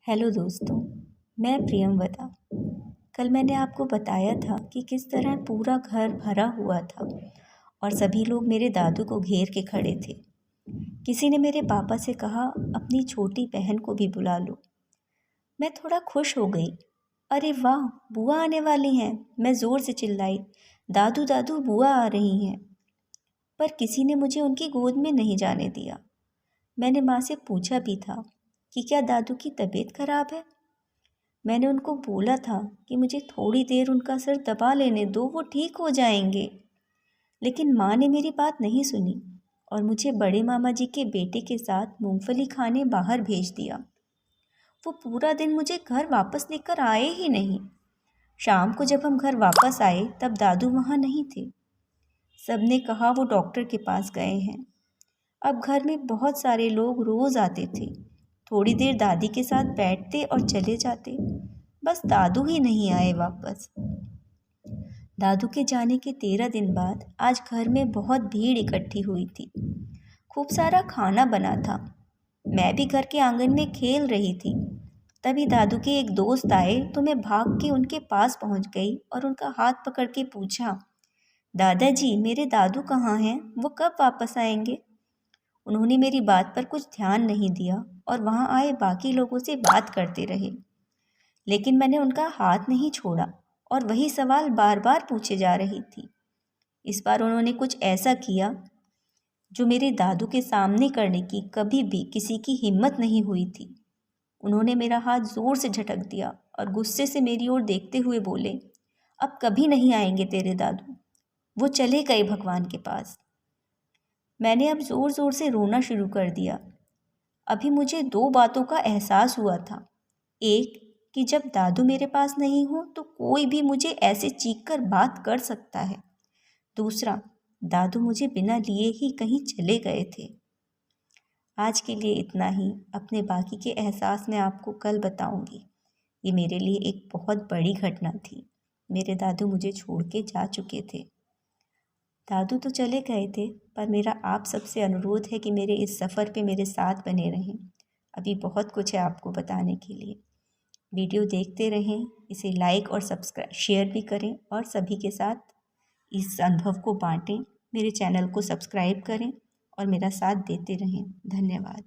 Hello दोस्तों, मैं प्रियमवदा। कल मैंने आपको बताया था कि किस तरह पूरा घर भरा हुआ था और सभी लोग मेरे दादू को घेर के खड़े थे। किसी ने मेरे पापा से कहा अपनी छोटी बहन को भी बुला लो। मैं थोड़ा खुश हो गई। अरे वाह, बुआ आने वाली हैं। मैं ज़ोर से चिल्लाई, दादू दादू बुआ आ रही हैं। पर किसी ने मुझे उनकी गोद में नहीं जाने दिया। मैंने माँ से पूछा भी था कि क्या दादू की तबीयत खराब है। मैंने उनको बोला था कि मुझे थोड़ी देर उनका सर दबा लेने दो, वो ठीक हो जाएंगे। लेकिन माँ ने मेरी बात नहीं सुनी और मुझे बड़े मामा जी के बेटे के साथ मूंगफली खाने बाहर भेज दिया। वो पूरा दिन मुझे घर वापस लेकर आए ही नहीं। शाम को जब हम घर वापस आए तब दादू वहाँ नहीं थे। सबने कहा वो डॉक्टर के पास गए हैं। अब घर में बहुत सारे लोग रोज़ आते थे, थोड़ी देर दादी के साथ बैठते और चले जाते। बस दादू ही नहीं आए वापस। दादू के जाने के 13 दिन बाद आज घर में बहुत भीड़ इकट्ठी हुई थी। खूब सारा खाना बना था। मैं भी घर के आंगन में खेल रही थी। तभी दादू के एक दोस्त आए तो मैं भाग के उनके पास पहुंच गई और उनका हाथ पकड़ के पूछा, दादाजी मेरे दादू कहाँ हैं? वो कब वापस आएंगे? उन्होंने मेरी बात पर कुछ ध्यान नहीं दिया और वहाँ आए बाकी लोगों से बात करते रहे। लेकिन मैंने उनका हाथ नहीं छोड़ा और वही सवाल बार बार पूछे जा रही थी। इस बार उन्होंने कुछ ऐसा किया जो मेरे दादू के सामने करने की कभी भी किसी की हिम्मत नहीं हुई थी। उन्होंने मेरा हाथ ज़ोर से झटक दिया और गुस्से से मेरी ओर देखते हुए बोले, अब कभी नहीं आएंगे तेरे दादू, वो चले गए भगवान के पास। मैंने अब ज़ोर ज़ोर से रोना शुरू कर दिया। अभी मुझे दो बातों का एहसास हुआ था। एक, कि जब दादू मेरे पास नहीं हो तो कोई भी मुझे ऐसे चीख कर बात कर सकता है। दूसरा, दादू मुझे बिना लिए ही कहीं चले गए थे। आज के लिए इतना ही। अपने बाकी के एहसास मैं आपको कल बताऊंगी। ये मेरे लिए एक बहुत बड़ी घटना थी। मेरे दादू मुझे छोड़ के जा चुके थे। दादू तो चले गए थे, पर मेरा आप सबसे अनुरोध है कि मेरे इस सफ़र पे मेरे साथ बने रहें। अभी बहुत कुछ है आपको बताने के लिए। वीडियो देखते रहें, इसे लाइक और सब्सक्राइब शेयर भी करें और सभी के साथ इस अनुभव को बांटें। मेरे चैनल को सब्सक्राइब करें और मेरा साथ देते रहें। धन्यवाद।